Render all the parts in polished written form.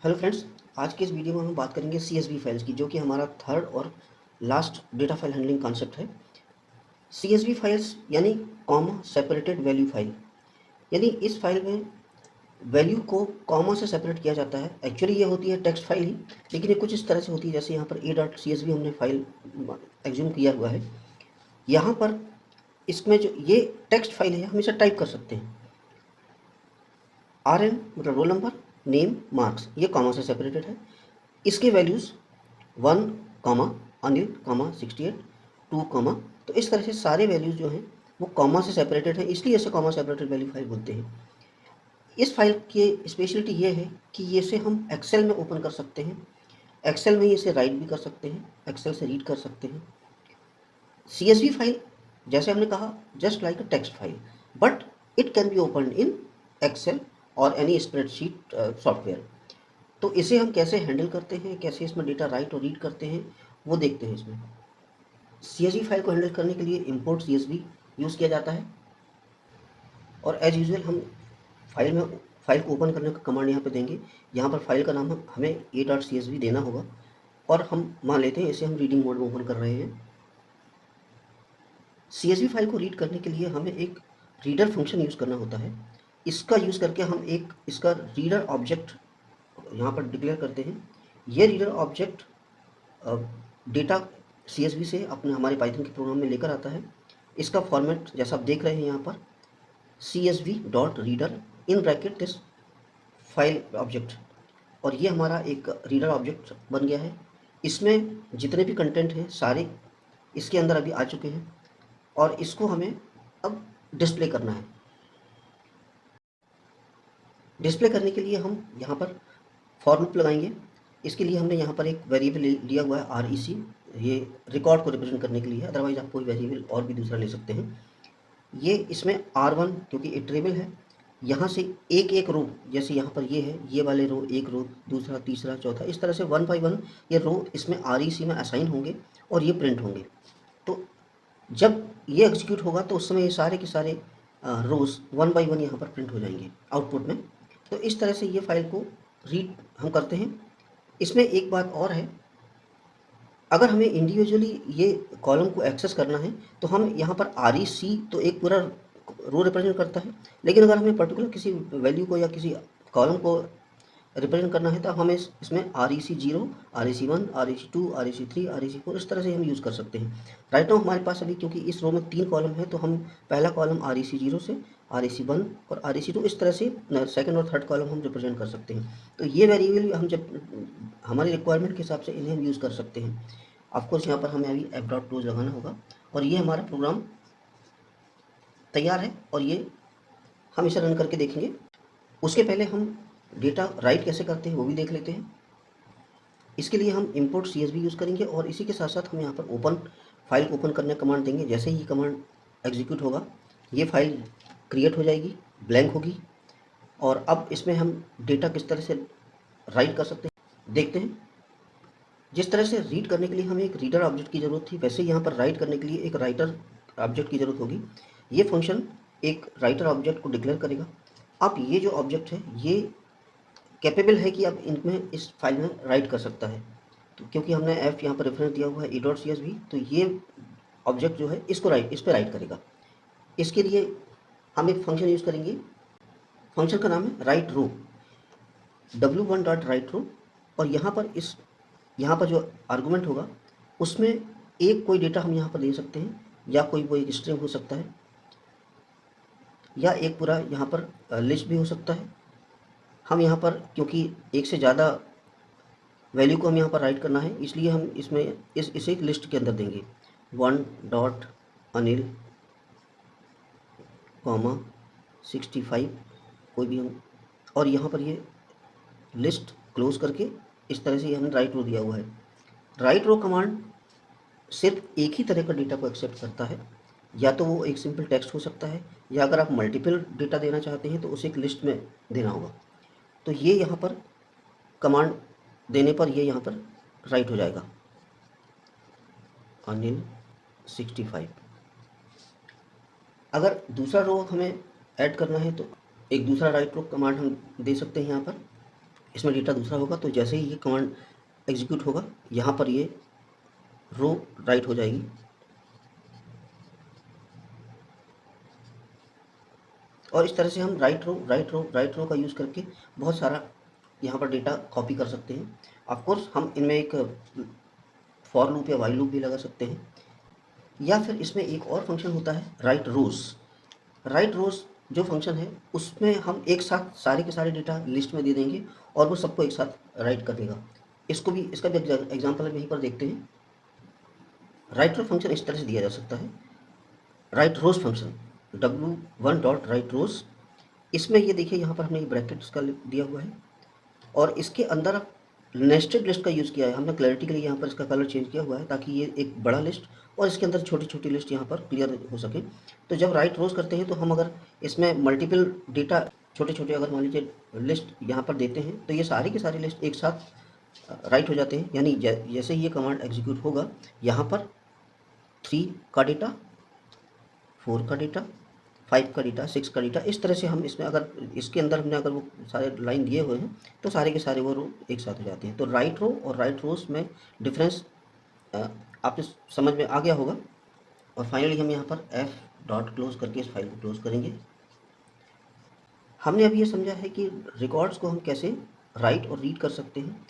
Hello friends, आज के इस वीडियो में हम बात करेंगे CSV फाइल्स की, जो कि हमारा थर्ड और last data file handling concept है। CSV फाइल्स यानी कॉमा सेपरेटेड वैल्यू फाइल, यानी इस फाइल में वैल्यू को कॉमा से सेपरेट किया जाता है। एक्चुअली ये होती है टेक्स्ट फाइल ही, लेकिन ये कुछ इस तरह से होती है जैसे यहाँ पर a.csv हमने फाइल एग्ज्यूम किया हुआ है। यहाँ पर इसमें जो ये टेक्स्ट फाइल है हम इसे टाइप कर सकते हैं। RN मतलब रोल नंबर, नेम, मार्क्स, ये कॉमा से सेपरेटेड है। इसके values 1 comma Anil comma 68 2 comma, तो इस तरह से सारे वैल्यूज़ जो हैं वो कॉमा से सेपरेटेड हैं, इसलिए इसे कॉमा सेपरेटेड वैल्यू फाइल बोलते हैं। इस फाइल की स्पेशलिटी ये है कि ये से हम एक्सेल में ओपन कर सकते हैं, एक्सेल में इसे राइट भी कर सकते हैं, एक्सेल से रीड कर सकते हैं। CSV फाइल जैसे हमने कहा just like a text file, but it can be open in Excel और एनी स्प्रेडशीट सॉफ्टवेयर। तो इसे हम कैसे हैंडल करते हैं, कैसे इसमें डेटा राइट और रीड करते हैं, वो देखते हैं। इसमें CSV फाइल को हैंडल करने के लिए import CSV यूज़ किया जाता है, और एज यूजुअल हम फाइल को ओपन करने का कमांड यहाँ पे देंगे। यहाँ पर फाइल का नाम हमें a.csv देना होगा, और हम मान लेते हैं इसे हम रीडिंग मोड में ओपन कर रहे हैं। CSV फाइल को रीड करने के लिए हमें एक रीडर फंक्शन यूज़ करना होता है। इसका यूज़ करके हम एक इसका रीडर ऑब्जेक्ट यहाँ पर डिक्लेयर करते हैं। ये रीडर ऑब्जेक्ट डेटा CSV से अपने हमारे पाइथन के प्रोग्राम में लेकर आता है। इसका फॉर्मेट जैसा आप देख रहे हैं यहाँ पर CSV dot reader in bracket this file object, और ये हमारा एक रीडर ऑब्जेक्ट बन गया है। इसमें जितने भी कंटेंट हैं सारे इसके अंदर अभी आ चुके हैं, और इसको हमें अब डिस्प्ले करना है। डिस्प्ले करने के लिए हम यहाँ पर फॉर लूप लगाएंगे। इसके लिए हमने यहाँ पर एक वेरिएबल लिया हुआ है REC, ये रिकॉर्ड को रिप्रेजेंट करने के लिए है, अदरवाइज आप कोई वेरिएबल और भी दूसरा ले सकते हैं। ये इसमें R1 क्योंकि इटरेबल है, यहाँ से एक एक रो, जैसे यहाँ पर ये है, ये वाले रो, एक रो, दूसरा, तीसरा, चौथा, इस तरह से 1 बाई 1 ये रो इसमें REC में असाइन होंगे और ये प्रिंट होंगे। तो जब ये एग्जीक्यूट होगा तो उस समय ये सारे के सारे रोज़ 1 बाई 1 यहाँ पर प्रिंट हो जाएंगे आउटपुट में। तो इस तरह से ये फाइल को रीड हम करते हैं। इसमें एक बात और है, अगर हमें इंडिविजुअली ये कॉलम को एक्सेस करना है तो हम यहाँ पर REC तो एक पूरा रो रिप्रेजेंट करता है, लेकिन अगर हमें पर्टिकुलर किसी वैल्यू को या किसी कॉलम को रिप्रेजेंट करना है तो हमें इसमें REC 0, REC 1, REC 2, REC 3, REC 4 इस तरह से हम यूज़ कर सकते हैं। राइट नाउ हमारे पास अभी क्योंकि इस रो में 3 कॉलम है, तो हम पहला कॉलम REC 0 से REC 1 और REC 2 इस तरह से सेकंड और थर्ड कॉलम हम रिप्रेजेंट कर सकते हैं। तो ये वेरिएबल हम जब हमारी रिक्वायरमेंट के हिसाब से इन्हें हम यूज़ कर सकते हैं। ऑफकोर्स यहाँ पर हमें अभी f.close लगाना होगा, और ये हमारा प्रोग्राम तैयार है, और ये हम इसे रन करके देखेंगे। उसके पहले हम डेटा राइट कैसे करते हैं वो भी देख लेते हैं। इसके लिए हम import CSV यूज़ करेंगे, और इसी के साथ साथ हम यहाँ पर ओपन फाइल को ओपन करने का कमांड देंगे। जैसे ही कमांड एग्जीक्यूट होगा ये फाइल क्रिएट हो जाएगी, ब्लैंक होगी, और अब इसमें हम डेटा किस तरह से राइट कर सकते हैं देखते हैं। जिस तरह से रीड करने के लिए हमें एक रीडर ऑब्जेक्ट की ज़रूरत थी, वैसे यहाँ पर राइट करने के लिए एक राइटर ऑब्जेक्ट की ज़रूरत होगी। ये फंक्शन एक राइटर ऑब्जेक्ट को डिक्लेयर करेगा। अब ये जो ऑब्जेक्ट है ये कैपेबल है कि अब इनमें इस फाइल में राइट कर सकता है। तो क्योंकि हमने f यहाँ पर रेफरेंस दिया हुआ है e.csv, तो ये ऑब्जेक्ट जो है इसको इस पर राइट करेगा। इसके लिए हम एक फंक्शन यूज़ करेंगे, फंक्शन का नाम है राइट रो, w1 डॉट राइट रो, और यहाँ पर जो आर्गूमेंट होगा उसमें एक कोई डेटा हम यहाँ पर दे सकते हैं, या कोई वो एक स्ट्रिंग हो सकता है, या एक पूरा यहाँ पर लिस्ट भी हो सकता है। हम यहाँ पर क्योंकि एक से ज़्यादा वैल्यू को हम यहाँ पर राइट करना है, इसलिए हम इसमें इसे एक लिस्ट के अंदर देंगे 1 डॉट अनिल कॉमा 65 कोई भी हम, और यहाँ पर ये लिस्ट क्लोज करके इस तरह से हमने राइट रो दिया हुआ है। राइट रो कमांड सिर्फ एक ही तरह का डेटा को एक्सेप्ट करता है, या तो वो एक सिंपल टेक्स्ट हो सकता है, या अगर आप मल्टीपल डेटा देना चाहते हैं तो उसे एक लिस्ट में देना होगा। तो ये यहाँ पर कमांड देने पर ये यहाँ पर राइट हो जाएगा अनिल 65। अगर दूसरा रो हमें ऐड करना है तो एक दूसरा राइट रो कमांड हम दे सकते हैं यहाँ पर, इसमें डेटा दूसरा होगा। तो जैसे ही ये कमांड एग्जीक्यूट होगा, यहाँ पर ये रो राइट हो जाएगी। और इस तरह से हम राइट रो का यूज़ करके बहुत सारा यहाँ पर डेटा कॉपी कर सकते हैं। ऑफकोर्स हम इनमें एक फॉर लूप या वाइल लूप भी लगा सकते हैं, या फिर इसमें एक और फंक्शन होता है राइट रोज जो फंक्शन है उसमें हम एक साथ सारे के सारे डेटा लिस्ट में दे देंगे और वो सबको एक साथ राइट कर देगा। इसका भी एग्जांपल हम यहीं पर देखते हैं। राइट रो फंक्शन इस तरह से दिया जा सकता है, राइट रोज फंक्शन w1 डॉट राइट रोज। इसमें ये देखिए यहाँ पर हमने ये ब्रैकेट्स का दिया हुआ है और इसके अंदर नेस्टेड लिस्ट का यूज़ किया है हमने। क्लैरिटी के लिए यहाँ पर इसका कलर चेंज किया हुआ है ताकि ये एक बड़ा लिस्ट और इसके अंदर छोटी छोटी लिस्ट यहाँ पर क्लियर हो सके। तो जब राइट रोज करते हैं तो हम अगर इसमें मल्टीपल डेटा छोटे छोटे अगर मान लीजिए लिस्ट यहाँ पर देते हैं तो ये सारी की सारी लिस्ट एक साथ राइट हो जाते हैं। यानी जैसे ही ये कमांड एग्जीक्यूट होगा, यहाँ पर 3 का डेटा, 4 का डेटा, 5 का डेटा, 6 का डेटा, इस तरह से हम इसमें अगर इसके अंदर हमने अगर वो सारे लाइन दिए हुए हैं तो सारे के सारे वो रो एक साथ हो जाते हैं। तो राइट रो और राइट रोज में डिफरेंस आपने समझ में आ गया होगा। और फाइनली हम यहाँ पर एफ डॉट क्लोज करके इस फाइल को क्लोज करेंगे। हमने अभी ये समझा है कि रिकॉर्ड्स को हम कैसे राइट और रीड कर सकते हैं।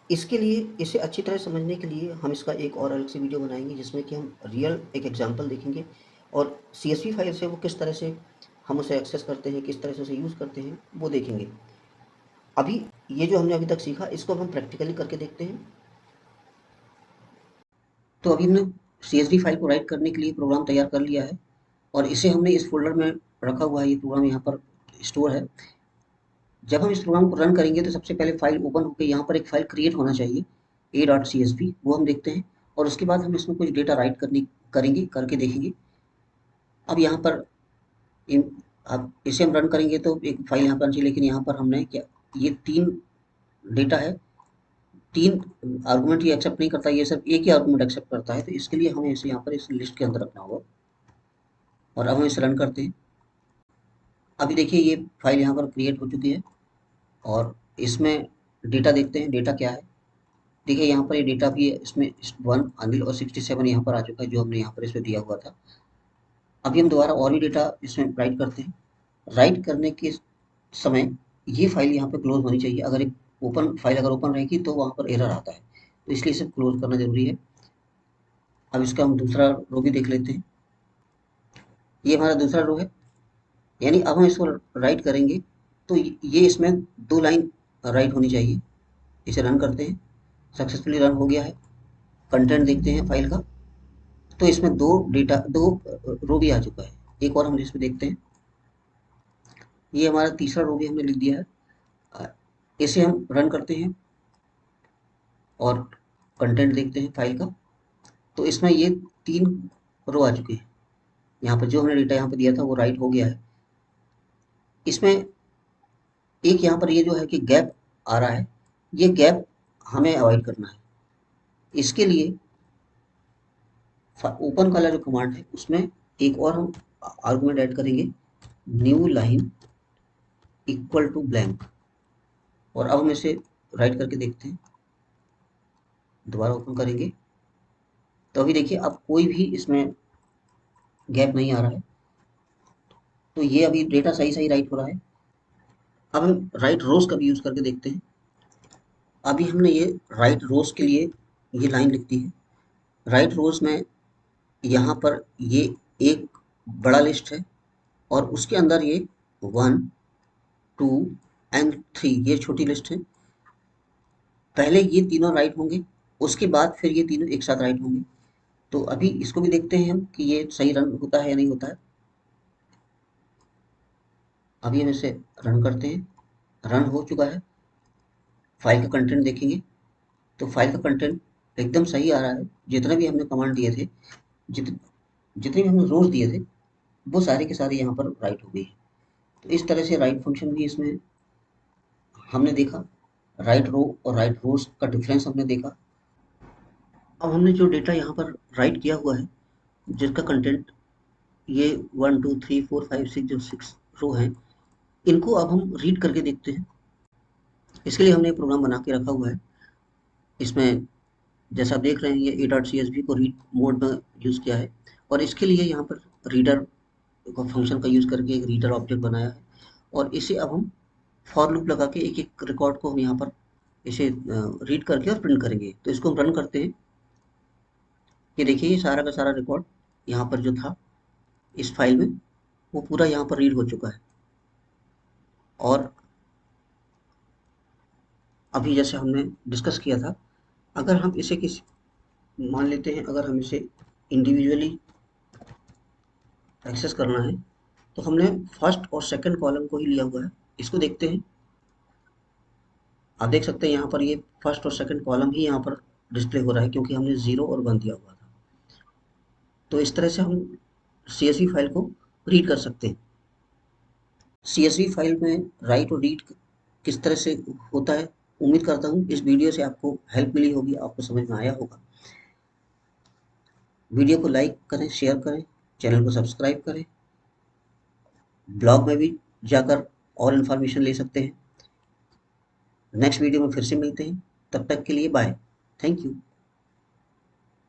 इसके लिए इसे अच्छी तरह समझने के लिए हम इसका एक और अलग से वीडियो बनाएंगे जिसमें कि हम रियल एक एग्जांपल देखेंगे और CSV फाइल से वो किस तरह से हम उसे एक्सेस करते हैं, किस तरह से उसे यूज़ करते हैं, वो देखेंगे। अभी ये जो हमने अभी तक सीखा इसको हम प्रैक्टिकली करके देखते हैं। तो अभी हमने CSV फाइल को राइट करने के लिए प्रोग्राम तैयार कर लिया है और इसे हमने इस फोल्डर में रखा हुआ है। ये प्रोग्राम यहाँ पर स्टोर है। जब हम इस प्रोग्राम को रन करेंगे तो सबसे पहले फाइल ओपन होकर यहाँ पर एक फाइल क्रिएट होना चाहिए a.csv, वो हम देखते हैं। और उसके बाद हम इसमें कुछ डेटा राइट करके देखेंगे। अब यहाँ पर अब इसे हम रन करेंगे तो एक फाइल यहाँ पर आनी चाहिए, लेकिन यहाँ पर हमने क्या, ये 3 डेटा है, 3 आर्गूमेंट ये एक्सेप्ट नहीं करता, ये सिर्फ एक ही आर्गूमेंट एक्सेप्ट करता है। तो इसके लिए हमें इसे यहाँ पर इस लिस्ट के अंदर रखना होगा। और अब हम इसे रन करते हैं। अभी देखिए ये फाइल यहाँ पर क्रिएट हो चुकी है और इसमें डेटा देखते हैं, डेटा क्या है। देखिए यहाँ पर ये डेटा भी है, इसमें 1 अनिल और 67 यहाँ पर आ चुका है जो हमने यहाँ पर इसमें दिया हुआ था। अभी हम दोबारा और भी डेटा इसमें राइट करते हैं। राइट करने के समय ये फाइल यहाँ पे क्लोज होनी चाहिए। अगर एक फाइल अगर ओपन रहेगी तो वहाँ पर एरर आता है, तो इसलिए इसे क्लोज करना जरूरी है। अब इसका हम दूसरा रो भी देख लेते हैं। ये हमारा दूसरा रो है, यानी अब हम इसको राइट करेंगे तो ये इसमें 2 लाइन राइट होनी चाहिए। इसे रन करते हैं, सक्सेसफुली रन हो गया है। कंटेंट देखते हैं फाइल का, तो इसमें 2 रो भी आ चुका है। एक और हम इसमें देखते हैं, ये हमारा तीसरा रो भी हमने लिख दिया है। इसे हम रन करते हैं और कंटेंट देखते हैं फाइल का, तो इसमें ये 3 रो आ चुके हैं। यहाँ पर जो हमने डेटा यहाँ पर दिया था वो राइट हो गया है। इसमें एक यहाँ पर ये जो है कि गैप आ रहा है, ये गैप हमें अवॉइड करना है। इसके लिए ओपन वाला जो कमांड है उसमें एक और हम आर्गुमेंट ऐड करेंगे, new line equal to blank. और अब हम इसे राइट करके देखते हैं, दोबारा ओपन करेंगे तो अभी देखिए अब कोई भी इसमें गैप नहीं आ रहा है। तो ये अभी डेटा सही सही राइट हो रहा है। अब हम राइट रोज का भी यूज करके देखते हैं। अभी हमने ये राइट रोज के लिए ये लाइन लिख दी है। राइट रोज में यहाँ पर ये एक बड़ा लिस्ट है और उसके अंदर ये 1, 2 एंड 3 ये छोटी लिस्ट है। पहले ये तीनों राइट होंगे, उसके बाद फिर ये तीनों एक साथ राइट होंगे। तो अभी इसको भी देखते हैं हम कि ये सही रन होता है या नहीं होता है। अभी हम इसे रन करते हैं, रन हो चुका है। फाइल का कंटेंट देखेंगे तो फाइल का कंटेंट एकदम सही आ रहा है। जितने भी हमने कमांड दिए थे, जितने भी हमने रोज दिए थे, वो सारे के सारे यहाँ पर राइट हो गई। तो इस तरह से राइट फंक्शन भी इसमें हमने देखा। राइट रो और राइट रोज का डिफरेंस हमने देखा। अब हमने जो डेटा यहाँ पर राइट किया हुआ है, जिसका कंटेंट ये 1, 2, 3, 4, 5, 6 जो 6 रो हैं, इनको अब हम रीड करके देखते हैं। इसके लिए हमने एक प्रोग्राम बना के रखा हुआ है। इसमें जैसा आप देख रहे हैं ये a.csv को रीड मोड में यूज़ किया है, और इसके लिए यहाँ पर रीडर को फंक्शन का यूज़ करके एक रीडर ऑब्जेक्ट बनाया है, और इसे अब हम फॉर लूप लगा के एक एक रिकॉर्ड को हम यहाँ पर इसे रीड करके और प्रिंट करेंगे। तो इसको हम रन करते हैं। ये देखिए ये सारा का सारा रिकॉर्ड यहाँ पर जो था इस फाइल में वो पूरा यहाँ पर रीड हो चुका है। और अभी जैसे हमने डिस्कस किया था, अगर हम इसे किसी मान लेते हैं, अगर हम इसे इंडिविजुअली एक्सेस करना है तो हमने फर्स्ट और सेकंड कॉलम को ही लिया हुआ है। इसको देखते हैं, आप देख सकते हैं यहाँ पर ये फर्स्ट और सेकंड कॉलम ही यहाँ पर डिस्प्ले हो रहा है क्योंकि हमने 0 और 1 दिया हुआ था। तो इस तरह से हम CSV फाइल को रीड कर सकते हैं। CSV फाइल में राइट और रीड किस तरह से होता है, उम्मीद करता हूँ इस वीडियो से आपको हेल्प मिली होगी, आपको समझ में आया होगा। वीडियो को लाइक करें, शेयर करें, चैनल को सब्सक्राइब करें। ब्लॉग में भी जाकर और इन्फॉर्मेशन ले सकते हैं। नेक्स्ट वीडियो में फिर से मिलते हैं, तब तक के लिए बाय। Thank you.